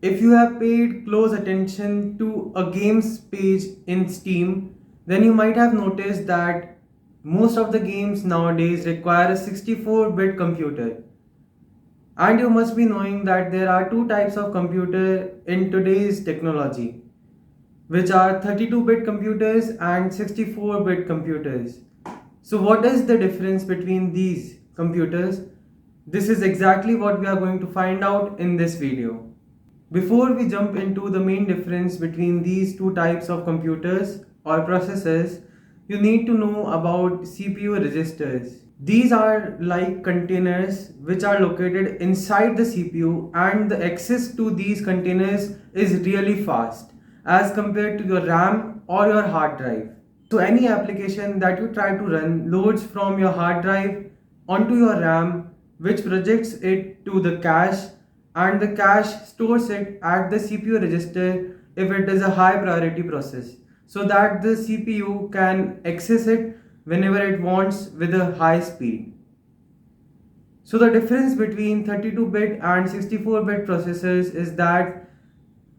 If you have paid close attention to a games page in Steam, then you might have noticed that most of the games nowadays require a 64-bit computer. And you must be knowing that there are two types of computer in today's technology, which are 32-bit computers and 64-bit computers. So what is the difference between these computers? This is exactly what we are going to find out in this video. Before we jump into the main difference between these two types of computers or processors, you need to know about CPU registers. These are like containers which are located inside the CPU, and the access to these containers is really fast as compared to your RAM or your hard drive. So any application that you try to run loads from your hard drive onto your RAM, which projects it to the cache, and the cache stores it at the CPU register if it is a high priority process, so that the CPU can access it whenever it wants with a high speed. So the difference between 32-bit and 64-bit processors is that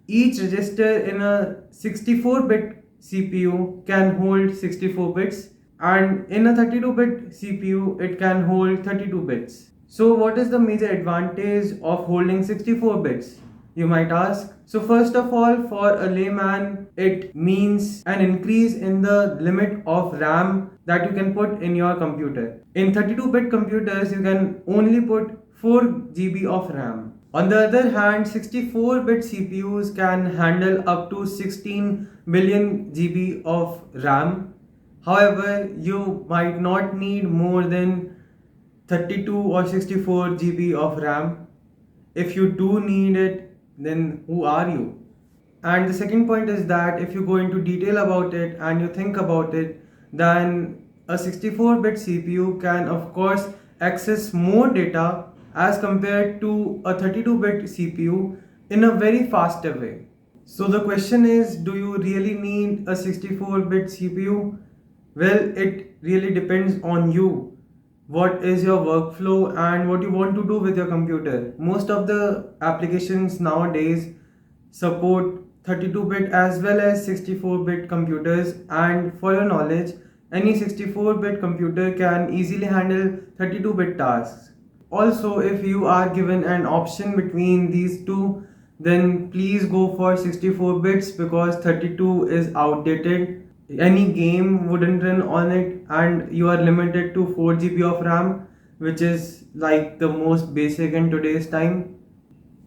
each register in a 64-bit CPU can hold 64 bits, and in a 32-bit CPU it can hold 32 bits. So what is the major advantage of holding 64 bits, you might ask? So first of all, for a layman, it means an increase in the limit of RAM that you can put in your computer. In 32-bit computers, you can only put 4 GB of RAM. On the other hand, 64-bit CPUs can handle up to 16 billion GB of RAM. However, you might not need more than 32 or 64 GB of RAM. If you do need it, then who are you? And the second point is that if you go into detail about it and you think about it, then a 64-bit CPU can of course access more data as compared to a 32-bit CPU in a very faster way. So the question is, do you really need a 64-bit CPU? Well, it really depends on you. What is your workflow and what you want to do with your computer? Most of the applications nowadays support 32-bit as well as 64-bit computers, and for your knowledge, any 64-bit computer can easily handle 32-bit tasks. Also, if you are given an option between these two, then please go for 64 bits because 32 is outdated. Any game wouldn't run on it, and you are limited to 4 GB of RAM, which is like the most basic in today's time.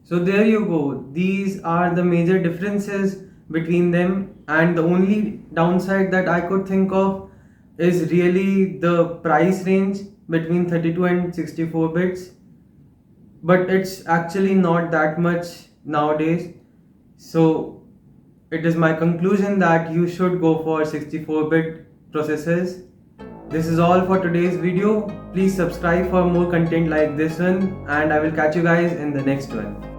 So there you go. These are the major differences between them, and the only downside that I could think of is really the price range between 32 and 64 bits, but it's actually not that much nowadays. So it is my conclusion that you should go for 64-bit processors. This is all for today's video. Please subscribe for more content like this one, and I will catch you guys in the next one.